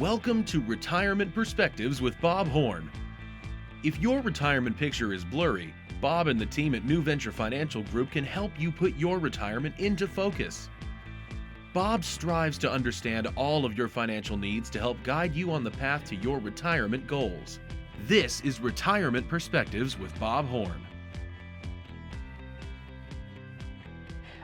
Welcome to Retirement Perspectives with Bob Horn. If your retirement picture is blurry, Bob and the team at NuVenture Financial Group can help you put your retirement into focus. Bob strives to understand all of your financial needs to help guide you on the path to your retirement goals. This is Retirement Perspectives with Bob Horn.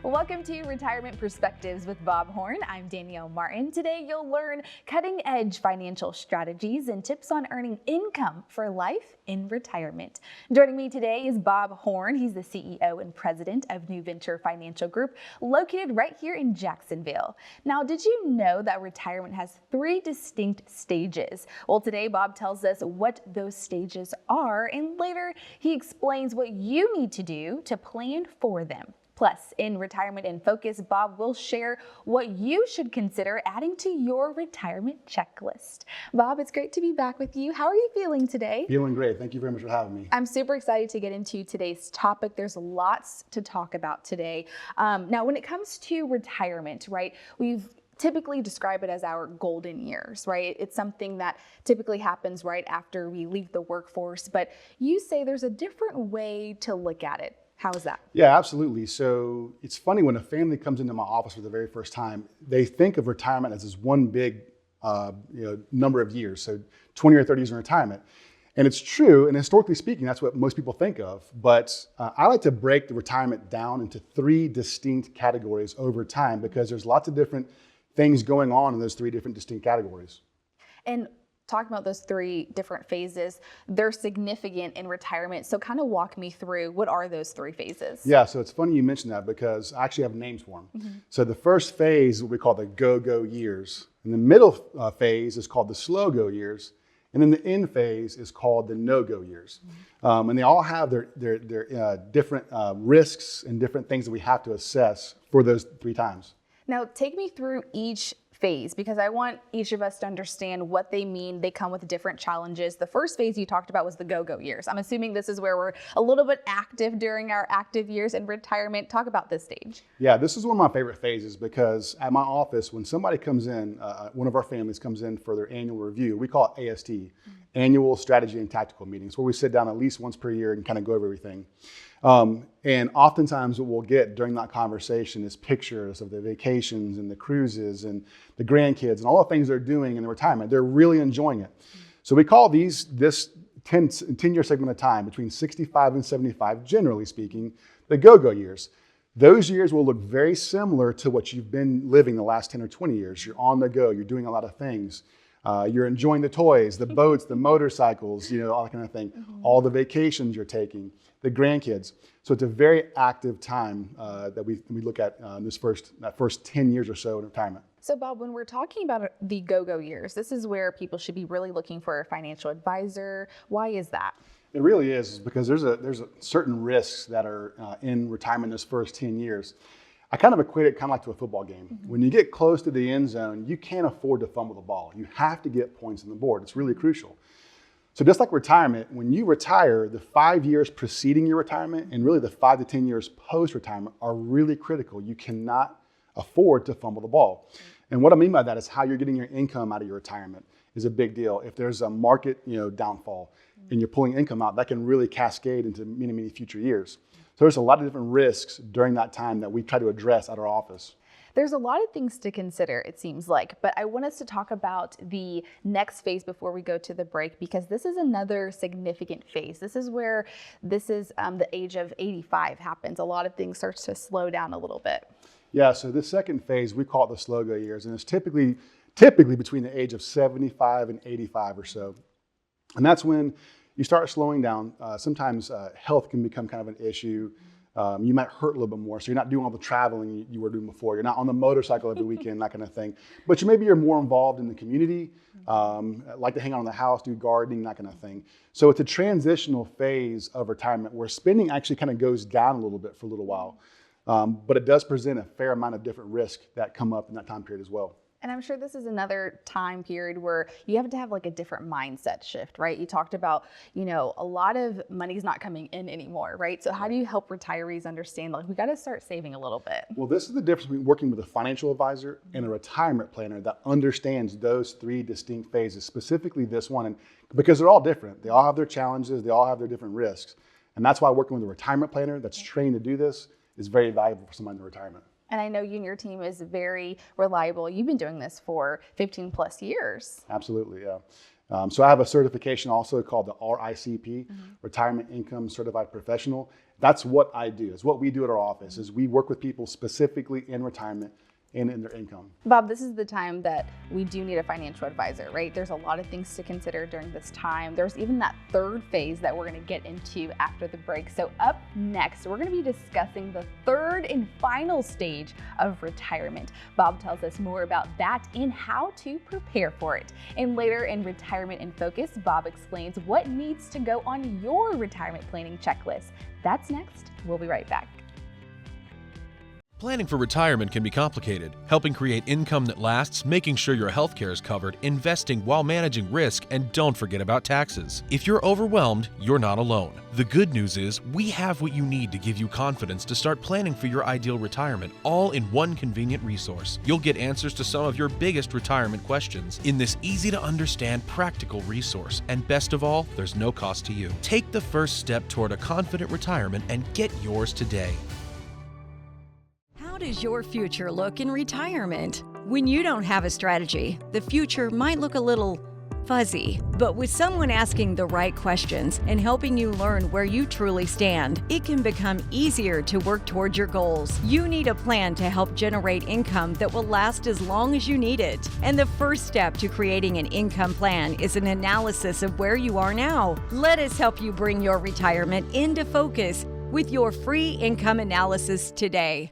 Welcome to Retirement Perspectives with Bob Horn. I'm Danielle Martin. Today you'll learn cutting-edge financial strategies and tips on earning income for life in retirement. Joining me today is Bob Horn. He's the CEO and president of NuVenture Financial Group, located right here in Jacksonville. Now, did you know that retirement has 3 distinct stages? Well, today Bob tells us what those stages are, and later he explains what you need to do to plan for them. Plus, in Retirement in Focus, Bob will share what you should consider adding to your retirement checklist. Bob, it's great to be back with you. How are you feeling today? Feeling great. Thank you very much for having me. I'm super excited to get into today's topic. There's lots to talk about today. Now, when it comes to retirement, right, we've typically describe it as our golden years, right? It's something that typically happens right after we leave the workforce, but you say there's a different way to look at it. How is that? Yeah, absolutely. So it's funny when a family comes into my office for the very first time, they think of retirement as this one big number of years. So 20 or 30 years in retirement. And it's true, and historically speaking, that's what most people think of. But I like to break the retirement down into 3 distinct categories over time because there's lots of different things going on in those 3 different distinct categories. And talking about those 3 different phases, they're significant in retirement. So kind of walk me through, what are those 3 phases? Yeah, so it's funny you mentioned that because I actually have names for them. Mm-hmm. So the first phase is what we call the go-go years. And the middle phase is called the slow-go years. And then the end phase is called the no-go years. Mm-hmm. And they all have their different risks and different things that we have to assess for those 3 times. Now, take me through each phase because I want each of us to understand what they mean. They come with different challenges. The first phase you talked about was the go-go years. I'm assuming this is where we're a little bit active during our active years in retirement. Talk about this stage. Yeah, this is one of my favorite phases because at my office, when somebody comes in, one of our families comes in for their annual review, we call it AST, Annual Strategy and Tactical Meetings, where we sit down at least once per year and kind of go over everything. And oftentimes what we'll get during that conversation is pictures of the vacations and the cruises and the grandkids and all the things they're doing in the retirement. They're really enjoying it. So we call this 10-year segment of time between 65 and 75, generally speaking, the go-go years. Those years will look very similar to what you've been living the last 10 or 20 years. You're on the go, you're doing a lot of things. You're enjoying the toys, the boats, the motorcycles, all that kind of thing. Mm-hmm. All the vacations you're taking, the grandkids. So it's a very active time that we look at that first 10 years or so in retirement. So Bob, when we're talking about the go-go years, this is where people should be really looking for a financial advisor. Why is that? It really is because there's a certain risks that are in retirement those first 10 years. I kind of equate it kind of like to a football game. Mm-hmm. When you get close to the end zone, you can't afford to fumble the ball. You have to get points on the board. It's really crucial. So just like retirement, when you retire, the 5 years preceding your retirement and really the 5 to 10 years post-retirement are really critical. You cannot afford to fumble the ball. Mm-hmm. And what I mean by that is how you're getting your income out of your retirement is a big deal. If there's a market downfall and you're pulling income out, that can really cascade into many, many future years. So there's a lot of different risks during that time that we try to address at our office. There's a lot of things to consider, it seems like, but I want us to talk about the next phase before we go to the break because this is another significant phase. This is where the age of 85 happens. A lot of things start to slow down a little bit. Yeah, so this second phase, we call it the slow-go years, and it's typically between the age of 75 and 85 or so. And that's when you start slowing down. Sometimes health can become kind of an issue. You might hurt a little bit more, so you're not doing all the traveling you were doing before. You're not on the motorcycle every weekend, that kind of thing. But maybe you're more involved in the community, like to hang out in the house, do gardening, that kind of thing. So it's a transitional phase of retirement where spending actually kind of goes down a little bit for a little while. But it does present a fair amount of different risks that come up in that time period as well. And I'm sure this is another time period where you have to have like a different mindset shift, right? You talked about, a lot of money's not coming in anymore, right? So how do you help retirees understand, like, we got to start saving a little bit? Well, this is the difference between working with a financial advisor and a retirement planner that understands those three distinct phases, specifically this one, and because they're all different. They all have their challenges. They all have their different risks. And that's why working with a retirement planner that's trained to do this is very valuable for someone in retirement. And I know you and your team is very reliable. You've been doing this for 15 plus years. Absolutely, yeah. So I have a certification also called the RICP, Retirement Income Certified Professional. That's what I do. It's what we do at our office, is we work with people specifically in retirement and in their income. Bob, this is the time that we do need a financial advisor, right? There's a lot of things to consider during this time. There's even that third phase that we're going to get into after the break. So up next, we're going to be discussing the third and final stage of retirement. Bob tells us more about that and how to prepare for it. And later in Retirement in Focus, Bob explains what needs to go on your retirement planning checklist. That's next. We'll be right back. Planning for retirement can be complicated. Helping create income that lasts, making sure your healthcare is covered, investing while managing risk, and don't forget about taxes. If you're overwhelmed, you're not alone. The good news is we have what you need to give you confidence to start planning for your ideal retirement, all in one convenient resource. You'll get answers to some of your biggest retirement questions in this easy-to-understand, practical resource. And best of all, there's no cost to you. Take the first step toward a confident retirement and get yours today. How does your future look in retirement? When you don't have a strategy, the future might look a little fuzzy. But with someone asking the right questions and helping you learn where you truly stand, it can become easier to work towards your goals. You need a plan to help generate income that will last as long as you need it. And the first step to creating an income plan is an analysis of where you are now. Let us help you bring your retirement into focus with your free income analysis today.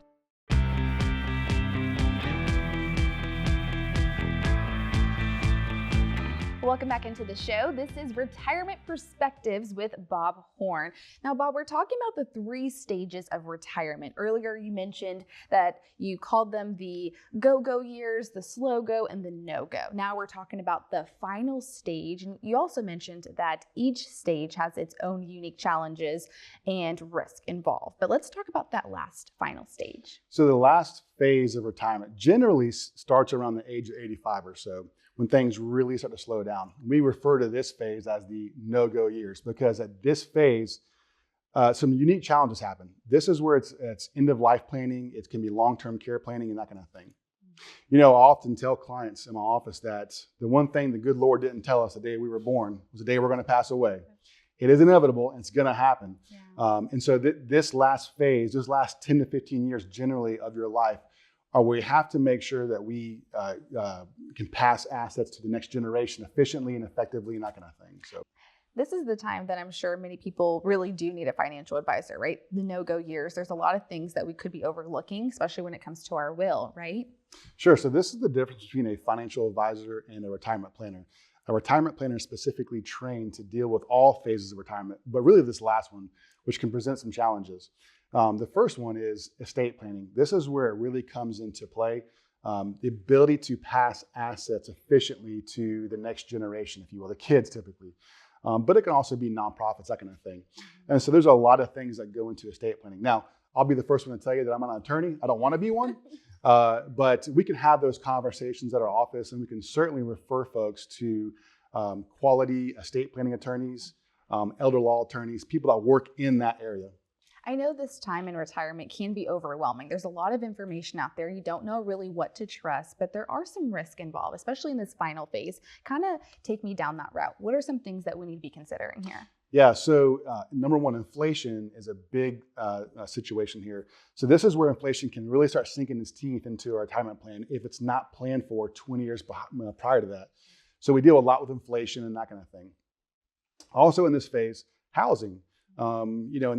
Welcome back into the show. This is Retirement Perspectives with Bob Horn. Now, Bob, we're talking about the three stages of retirement. Earlier, you mentioned that you called them the go-go years, the slow go, and the no-go. Now we're talking about the final stage. And you also mentioned that each stage has its own unique challenges and risk involved. But let's talk about that last final stage. So the last phase of retirement generally starts around the age of 85 or so, when things really start to slow down. We refer to this phase as the no-go years because at this phase, some unique challenges happen. This is where it's end-of-life planning. It can be long-term care planning and that kind of thing. I often tell clients in my office that the one thing the good Lord didn't tell us the day we were born was the day we're going to pass away. It is inevitable and it's going to happen. Yeah. And so this last phase, this last 10 to 15 years generally of your life, are where you have to make sure that we can pass assets to the next generation efficiently and effectively and that kind of thing. So this is the time that I'm sure many people really do need a financial advisor, right? The no-go years, there's a lot of things that we could be overlooking, especially when it comes to our will, right? Sure. So this is the difference between a financial advisor and a retirement planner. A retirement planner is specifically trained to deal with all phases of retirement, but really this last one, which can present some challenges. The first one is estate planning. This is where it really comes into play. The ability to pass assets efficiently to the next generation, if you will, the kids typically. But it can also be nonprofits, that kind of thing. And so there's a lot of things that go into estate planning. Now, I'll be the first one to tell you that I'm not an attorney. I don't want to be one. But we can have those conversations at our office, and we can certainly refer folks to quality estate planning attorneys, elder law attorneys, people that work in that area. I know this time in retirement can be overwhelming. There's a lot of information out there. You don't know really what to trust, but there are some risk involved, especially in this final phase. Kind of take me down that route. What are some things that we need to be considering here? Yeah, so number one, inflation is a big situation here. So this is where inflation can really start sinking its teeth into our retirement plan if it's not planned for 20 years prior to that. So we deal a lot with inflation and that kind of thing. Also in this phase, housing. In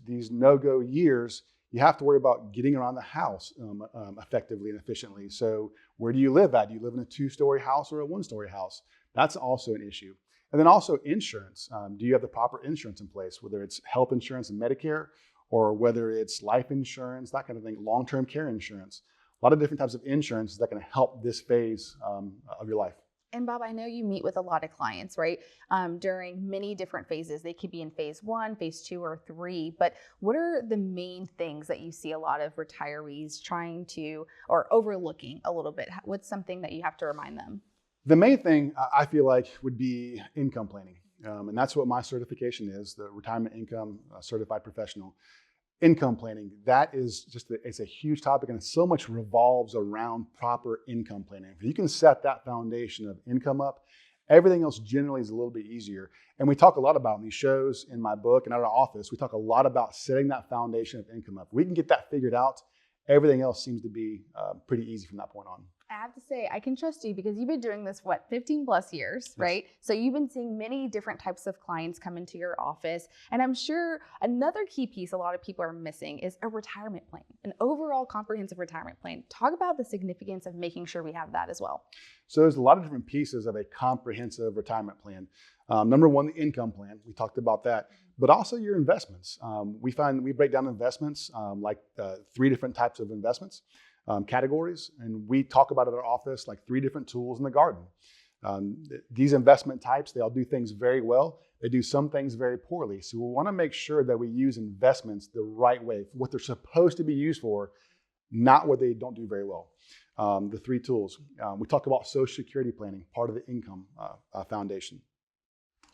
these no-go years, you have to worry about getting around the house effectively and efficiently. So where do you live at? Do you live in a 2-story house or a 1-story house? That's also an issue. And then also insurance. Do you have the proper insurance in place, whether it's health insurance and Medicare, or whether it's life insurance, that kind of thing, long-term care insurance? a lot of different types of insurance that can help this phase of your life. And Bob, I know you meet with a lot of clients, right? During many different phases. They could be in phase 1, phase 2, or 3. But what are the main things that you see a lot of retirees trying to or overlooking a little bit? What's something that you have to remind them? The main thing I feel like would be income planning. And that's what my certification is, the Retirement Income Certified Professional. Income planning, that is just it's a huge topic, and so much revolves around proper income planning. If you can set that foundation of income up, everything else generally is a little bit easier. And we talk a lot about in these shows, in my book, and at our office, we talk a lot about setting that foundation of income up. We can get that figured out. Everything else seems to be pretty easy from that point on. I have to say, I can trust you because you've been doing this, 15 plus years, right? Yes. So you've been seeing many different types of clients come into your office. And I'm sure another key piece a lot of people are missing is a retirement plan, an overall comprehensive retirement plan. Talk about the significance of making sure we have that as well. So there's a lot of different pieces of a comprehensive retirement plan. Number one, the income plan. We talked about that, but also your investments. We break down investments like 3 different types of investments. Categories, and we talk about it at our office like 3 different tools in the garden. These investment types, they all do things very well. They do some things very poorly. So we want to make sure that we use investments the right way, for what they're supposed to be used for, not what they don't do very well. The 3 tools. We talk about Social Security planning, part of the income foundation.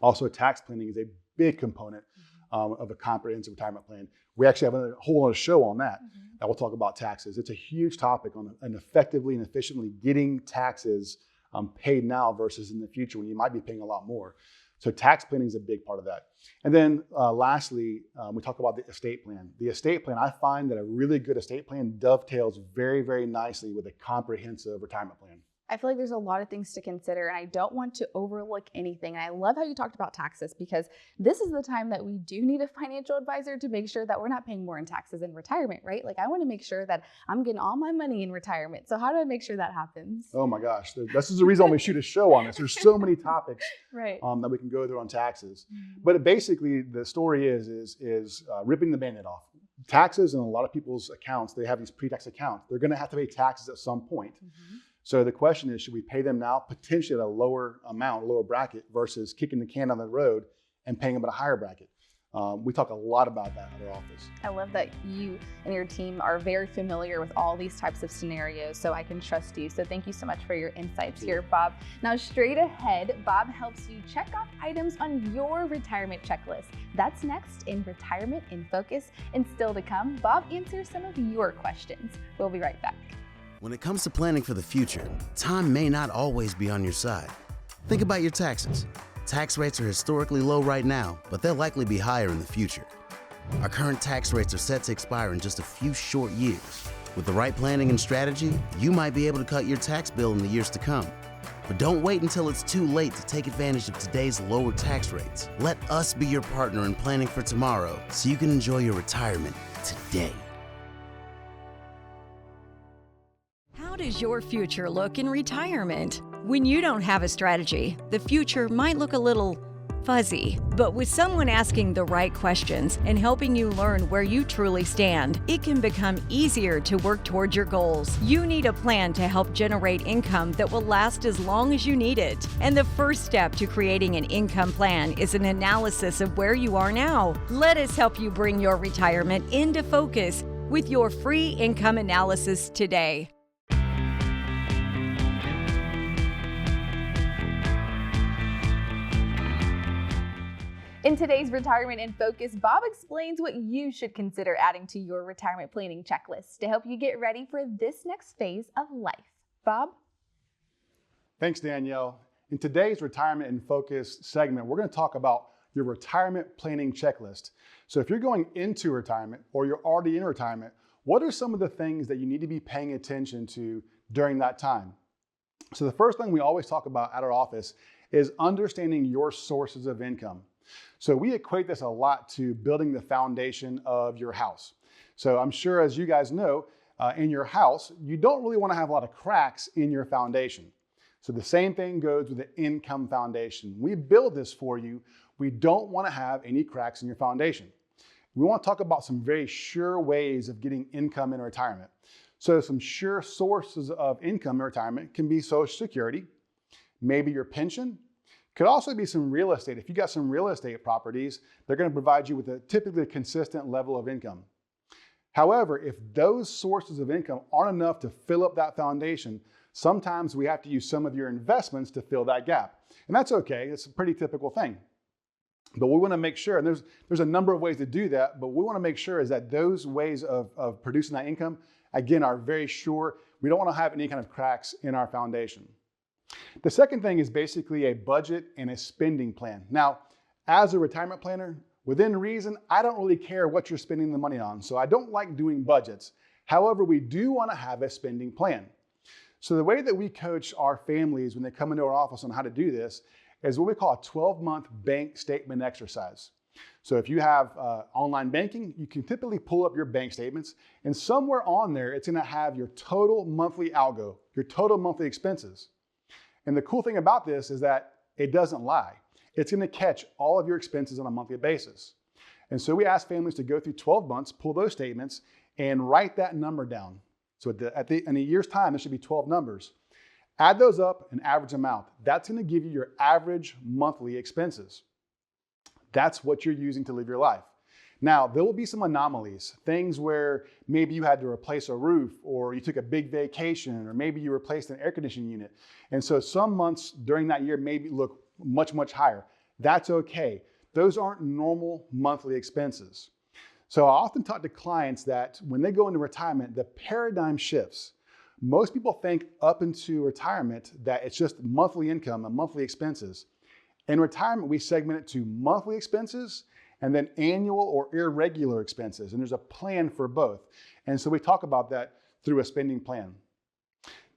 Also, tax planning is a big component of a comprehensive retirement plan. We actually have a whole other show on that. That we'll talk about taxes. It's a huge topic on effectively and efficiently getting taxes paid now versus in the future when you might be paying a lot more. So tax planning is a big part of that. And then lastly, we talk about the estate plan. The estate plan, I find that a really good estate plan dovetails very, very nicely with a comprehensive retirement plan. I feel like there's a lot of things to consider, and I don't want to overlook anything. And I love how you talked about taxes, because this is the time that we do need a financial advisor to make sure that we're not paying more in taxes in retirement, right? Like, I want to make sure that I'm getting all my money in retirement. So how do I make sure that happens? Oh my gosh, this is the reason why we shoot a show on this. There's so many topics right. That we can go through on taxes. But basically, the story is ripping the Band-Aid off. Taxes in a lot of people's accounts, they have these pre-tax accounts. They're going to have to pay taxes at some point. So the question is, should we pay them now, potentially at a lower amount, a lower bracket, versus kicking the can down the road and paying them at a higher bracket? We talk a lot about that at our office. I love that you and your team are very familiar with all these types of scenarios, so I can trust you. So thank you so much for your insights here, Bob. Now, straight ahead, Bob helps you check off items on your retirement checklist. That's next in Retirement in Focus. And still to come, Bob answers some of your questions. We'll be right back. When it comes to planning for the future, time may not always be on your side. Think about your taxes. Tax rates are historically low right now, but they'll likely be higher in the future. Our current tax rates are set to expire in just a few short years. With the right planning and strategy, you might be able to cut your tax bill in the years to come. But don't wait until it's too late to take advantage of today's lower tax rates. Let us be your partner in planning for tomorrow so you can enjoy your retirement today. How does your future look in retirement? When you don't have a strategy, the future might look a little fuzzy. But with someone asking the right questions and helping you learn where you truly stand, it can become easier to work towards your goals. You need a plan to help generate income that will last as long as you need it. And the first step to creating an income plan is an analysis of where you are now. Let us help you bring your retirement into focus with your free income analysis today. In today's Retirement in Focus, Bob explains what you should consider adding to your retirement planning checklist to help you get ready for this next phase of life. Bob? Thanks, Danielle. In today's Retirement in Focus segment, we're going to talk about your retirement planning checklist. So if you're going into retirement or you're already in retirement, what are some of the things that you need to be paying attention to during that time? So the first thing we always talk about at our office is understanding your sources of income. So we equate this a lot to building the foundation of your house. So I'm sure, as you guys know, in your house, you don't really want to have a lot of cracks in your foundation. So the same thing goes with the income foundation. We build this for you. We don't want to have any cracks in your foundation. We want to talk about some very sure ways of getting income in retirement. So some sure sources of income in retirement can be Social Security, maybe your pension. Could also be some real estate. If you got some real estate properties, they're going to provide you with a typically consistent level of income. However, if those sources of income aren't enough to fill up that foundation, sometimes we have to use some of your investments to fill that gap. And that's okay. It's a pretty typical thing. But we want to make sure, and there's a number of ways to do that, but we want to make sure is that those ways of producing that income, again, are very sure. We don't want to have any kind of cracks in our foundation. The second thing is basically a budget and a spending plan. Now, as a retirement planner, within reason, I don't really care what you're spending the money on, so I don't like doing budgets. However, we do want to have a spending plan. So the way that we coach our families when they come into our office on how to do this is what we call a 12-month bank statement exercise. So if you have online banking, you can typically pull up your bank statements, and somewhere on there, it's going to have your total monthly algo, your total monthly expenses. And the cool thing about this is that it doesn't lie. It's going to catch all of your expenses on a monthly basis. And so we ask families to go through 12 months, pull those statements, and write that number down. So in a year's time, there should be 12 numbers. Add those up and average them out. That's going to give you your average monthly expenses. That's what you're using to live your life. Now, there will be some anomalies, things where maybe you had to replace a roof, or you took a big vacation, or maybe you replaced an air conditioning unit. And so some months during that year maybe look much, much higher. That's okay. Those aren't normal monthly expenses. So I often talk to clients that when they go into retirement, the paradigm shifts. Most people think up into retirement that it's just monthly income and monthly expenses. In retirement, we segment it to monthly expenses and then annual or irregular expenses. And there's a plan for both. And so we talk about that through a spending plan.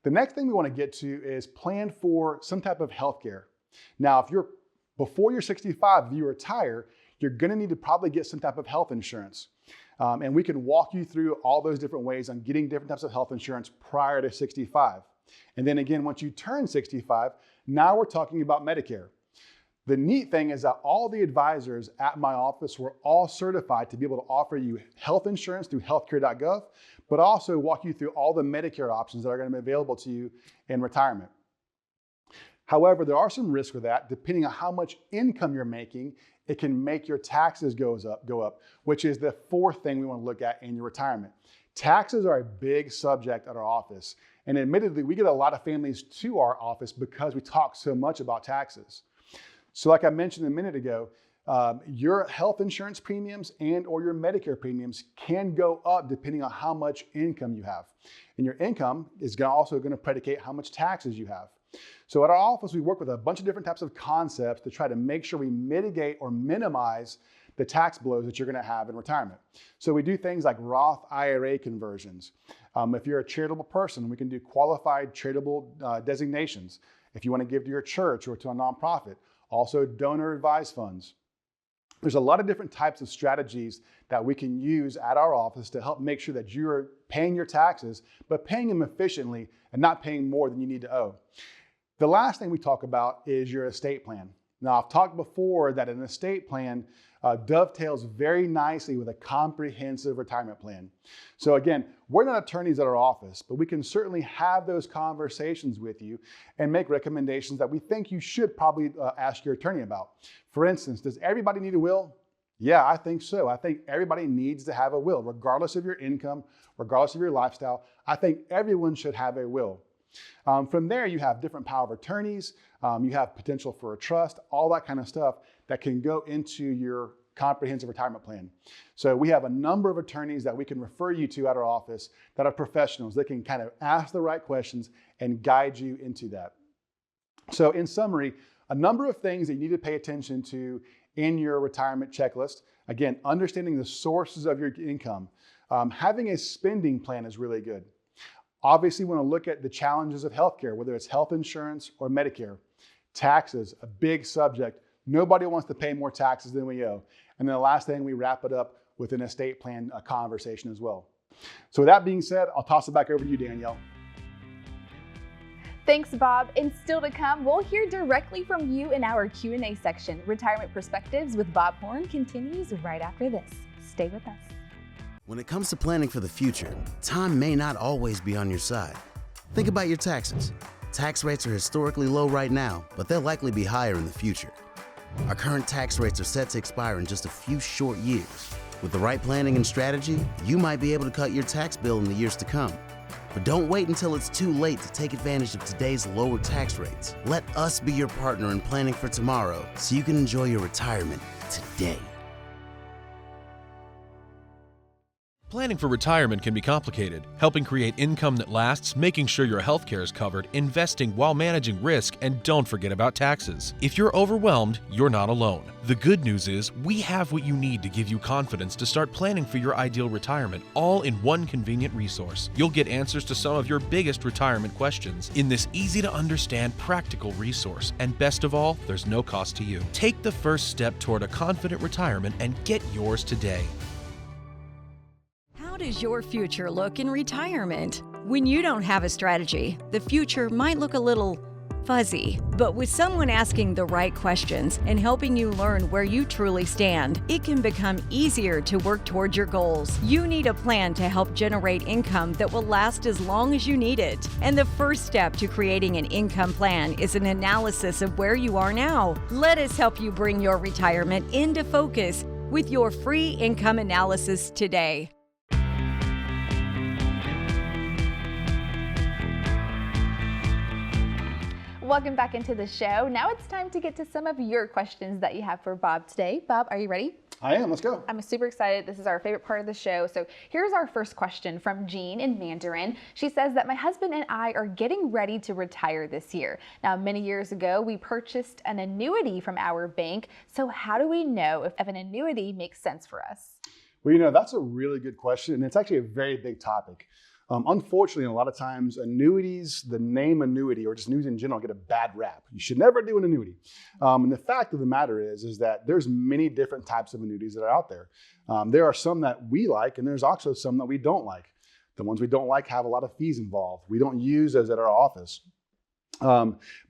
The next thing we want to get to is plan for some type of healthcare. Now, before you're 65, if you retire, you're going to need to probably get some type of health insurance. And we can walk you through all those different ways on getting different types of health insurance prior to 65. And then again, once you turn 65, now we're talking about Medicare. The neat thing is that all the advisors at my office were all certified to be able to offer you health insurance through healthcare.gov, but also walk you through all the Medicare options that are going to be available to you in retirement. However, there are some risks with that. Depending on how much income you're making, it can make your taxes go up, which is the fourth thing we want to look at in your retirement. Taxes are a big subject at our office. And admittedly, we get a lot of families to our office because we talk so much about taxes. So like I mentioned a minute ago, your health insurance premiums and or your Medicare premiums can go up depending on how much income you have. And your income is also going to predicate how much taxes you have. So at our office, we work with a bunch of different types of concepts to try to make sure we mitigate or minimize the tax blows that you're going to have in retirement. So we do things like Roth IRA conversions. If you're a charitable person, we can do qualified charitable designations. If you want to give to your church or to a nonprofit, also donor advised funds. There's a lot of different types of strategies that we can use at our office to help make sure that you're paying your taxes, but paying them efficiently and not paying more than you need to owe. The last thing we talk about is your estate plan. Now, I've talked before that an estate plan dovetails very nicely with a comprehensive retirement plan. So again, we're not attorneys at our office, but we can certainly have those conversations with you and make recommendations that we think you should probably ask your attorney about. For instance, does everybody need a will? Yeah, I think so. I think everybody needs to have a will, regardless of your income, regardless of your lifestyle. I think everyone should have a will. From there, you have different power of attorneys, you have potential for a trust, all that kind of stuff that can go into your comprehensive retirement plan. So we have a number of attorneys that we can refer you to at our office that are professionals that can kind of ask the right questions and guide you into that. So in summary, a number of things that you need to pay attention to in your retirement checklist. Again, understanding the sources of your income. Having a spending plan is really good. Obviously, we want to look at the challenges of healthcare, whether it's health insurance or Medicare. Taxes, a big subject. Nobody wants to pay more taxes than we owe. And then the last thing, we wrap it up with an estate plan conversation as well. So with that being said, I'll toss it back over to you, Danielle. Thanks, Bob. And still to come, we'll hear directly from you in our Q&A section. Retirement Perspectives with Bob Horn continues right after this. Stay with us. When it comes to planning for the future, time may not always be on your side. Think about your taxes. Tax rates are historically low right now, but they'll likely be higher in the future. Our current tax rates are set to expire in just a few short years. With the right planning and strategy, you might be able to cut your tax bill in the years to come. But don't wait until it's too late to take advantage of today's lower tax rates. Let us be your partner in planning for tomorrow so you can enjoy your retirement today. Planning for retirement can be complicated. Helping create income that lasts, making sure your healthcare is covered, investing while managing risk, and don't forget about taxes. If you're overwhelmed, you're not alone. The good news is we have what you need to give you confidence to start planning for your ideal retirement, all in one convenient resource. You'll get answers to some of your biggest retirement questions in this easy-to-understand, practical resource. And best of all, there's no cost to you. Take the first step toward a confident retirement and get yours today. How does your future look in retirement? When you don't have a strategy, the future might look a little fuzzy. But with someone asking the right questions and helping you learn where you truly stand, it can become easier to work towards your goals. You need a plan to help generate income that will last as long as you need it. And the first step to creating an income plan is an analysis of where you are now. Let us help you bring your retirement into focus with your free income analysis today. Welcome back into the show. Now it's time to get to some of your questions that you have for Bob today. Bob, are you ready? I am. Let's go. I'm super excited. This is our favorite part of the show. So here's our first question from Jean in Mandarin. She says that my husband and I are getting ready to retire this year. Now, many years ago, we purchased an annuity from our bank. So how do we know if an annuity makes sense for us? Well, that's a really good question, and it's actually a very big topic. Unfortunately, a lot of times annuities, the name annuity or just annuities in general, get a bad rap. You should never do an annuity. And the fact of the matter is that there's many different types of annuities that are out there. There are some that we like, and there's also some that we don't like. The ones we don't like have a lot of fees involved. We don't use those at our office.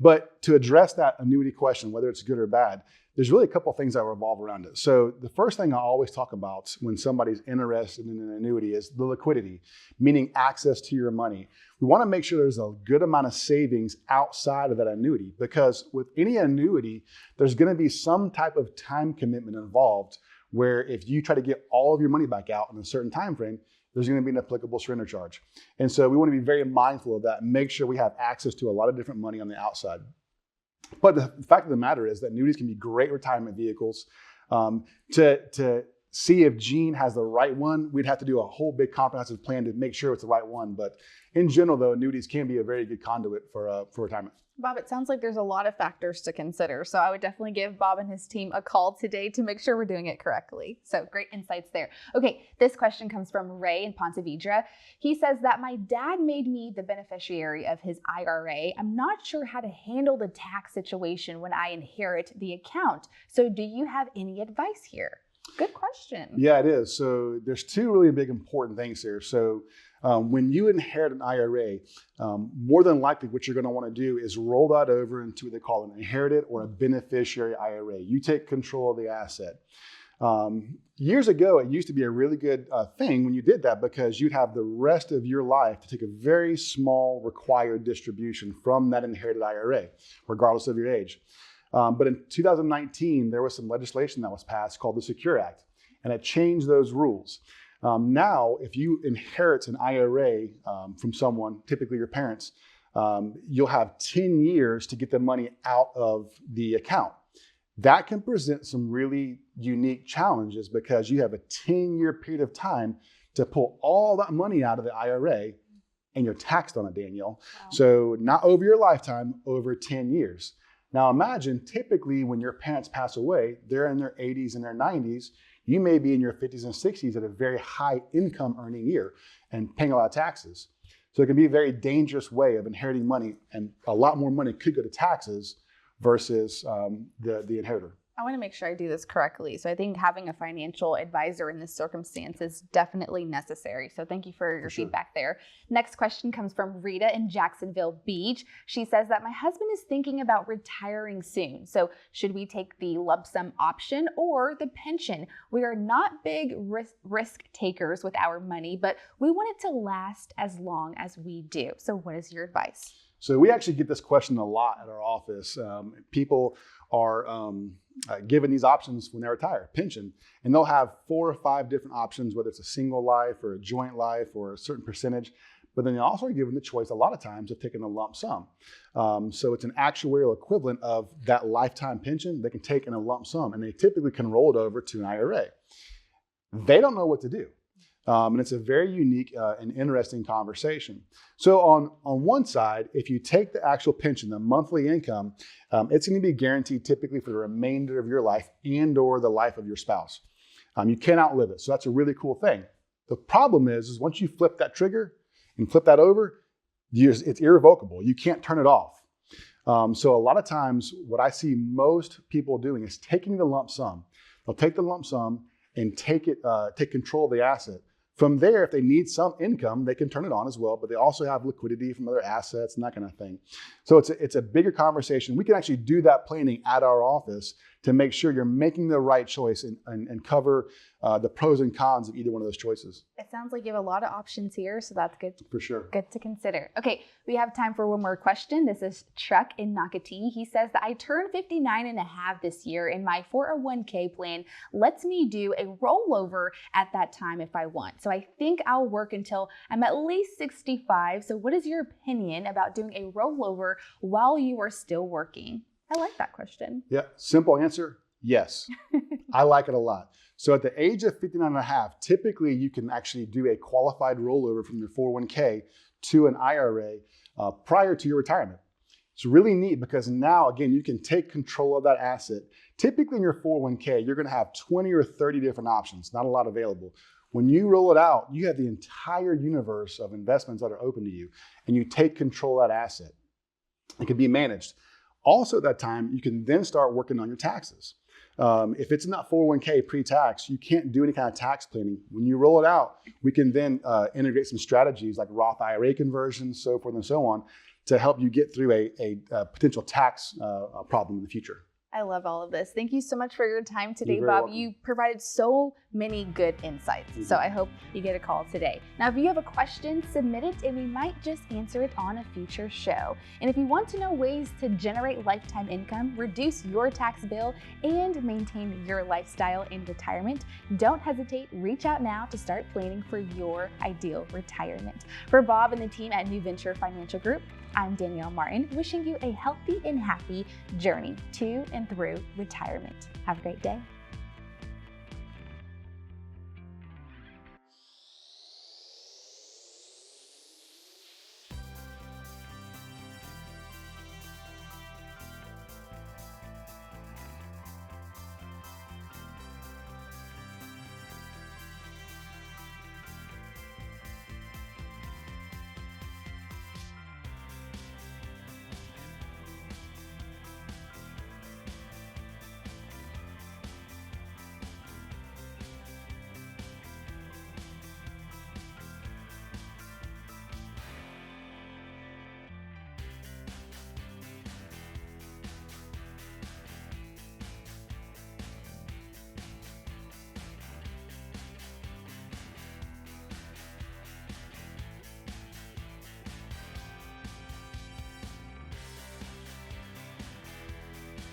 But to address that annuity question, whether it's good or bad, there's really a couple of things that revolve around it. So the first thing I always talk about when somebody's interested in an annuity is the liquidity, meaning access to your money. We want to make sure there's a good amount of savings outside of that annuity, because with any annuity, there's going to be some type of time commitment involved where if you try to get all of your money back out in a certain time frame, there's going to be an applicable surrender charge. And so we want to be very mindful of that and make sure we have access to a lot of different money on the outside. But the fact of the matter is that annuities can be great retirement vehicles. To see if Jean has the right one, we'd have to do a whole big comprehensive plan to make sure it's the right one. But in general, though, annuities can be a very good conduit for retirement. Bob, it sounds like there's a lot of factors to consider. So I would definitely give Bob and his team a call today to make sure we're doing it correctly. So great insights there. Okay, this question comes from Ray in Ponte Vedra. He says that my dad made me the beneficiary of his IRA. I'm not sure how to handle the tax situation when I inherit the account. So do you have any advice here? Good question. Yeah, it is. So there's two really big important things here. So when you inherit an IRA, more than likely what you're going to want to do is roll that over into what they call an inherited or a beneficiary IRA. You take control of the asset. Years ago, it used to be a really good thing when you did that, because you'd have the rest of your life to take a very small required distribution from that inherited IRA, regardless of your age. But in 2019, there was some legislation that was passed called the Secure Act, and it changed those rules. Now, if you inherit an IRA from someone, typically your parents, you'll have 10 years to get the money out of the account. That can present some really unique challenges because you have a 10-year period of time to pull all that money out of the IRA, and you're taxed on it, Danielle. Wow. So not over your lifetime, over 10 years. Now imagine, typically when your parents pass away, they're in their 80s and their 90s. You may be in your 50s and 60s at a very high income earning year and paying a lot of taxes. So it can be a very dangerous way of inheriting money, and a lot more money could go to taxes versus the inheritor. I want to make sure I do this correctly. So I think having a financial advisor in this circumstance is definitely necessary. So thank you for your feedback there. Next question comes from Rita in Jacksonville Beach. She says that my husband is thinking about retiring soon. So should we take the lump sum option or the pension? We are not big risk takers with our money, but we want it to last as long as we do. So what is your advice? So we actually get this question a lot at our office. People are given these options when they retire, pension, and they'll have 4 or 5 different options, whether it's a single life or a joint life or a certain percentage. But then they also are given the choice a lot of times of taking a lump sum. So it's an actuarial equivalent of that lifetime pension they can take in a lump sum, and they typically can roll it over to an IRA. They don't know what to do. And it's a very unique and interesting conversation. So on one side, if you take the actual pension, the monthly income, it's going to be guaranteed typically for the remainder of your life and or the life of your spouse. You can't outlive it. So that's a really cool thing. The problem is once you flip that trigger and flip that over, it's irrevocable. You can't turn it off. So a lot of times what I see most people doing is taking the lump sum. They'll take the lump sum and take control of the asset. From there, if they need some income, they can turn it on as well, but they also have liquidity from other assets and that kind of thing. So it's a bigger conversation. We can actually do that planning at our office to make sure you're making the right choice and cover the pros and cons of either one of those choices. It sounds like you have a lot of options here, so that's good. For sure. Good to consider. Okay, we have time for one more question. This is Chuck in Nocatee. He says that I turned 59 and a half this year, and my 401k plan lets me do a rollover at that time if I want. So I think I'll work until I'm at least 65. So what is your opinion about doing a rollover while you are still working? I like that question. Yeah, simple answer, yes. I like it a lot. So at the age of 59 and a half, typically you can actually do a qualified rollover from your 401k to an IRA prior to your retirement. It's really neat because now, again, you can take control of that asset. Typically in your 401k, you're going to have 20 or 30 different options, not a lot available. When you roll it out, you have the entire universe of investments that are open to you, and you take control of that asset. It can be managed. Also at that time, you can then start working on your taxes. If it's not 401k pre-tax, you can't do any kind of tax planning. When you roll it out, we can then integrate some strategies like Roth IRA conversions, so forth and so on, to help you get through a potential tax problem in the future. I love all of this. Thank you so much for your time today, You're very Bob. welcome. You provided so many good insights. Mm-hmm. So I hope you get a call today. Now, if you have a question, submit it and we might just answer it on a future show. And if you want to know ways to generate lifetime income, reduce your tax bill, and maintain your lifestyle in retirement, don't hesitate. Reach out now to start planning for your ideal retirement. For Bob and the team at NuVenture Financial Group, I'm Danielle Martin, wishing you a healthy and happy journey to and through retirement. Have a great day.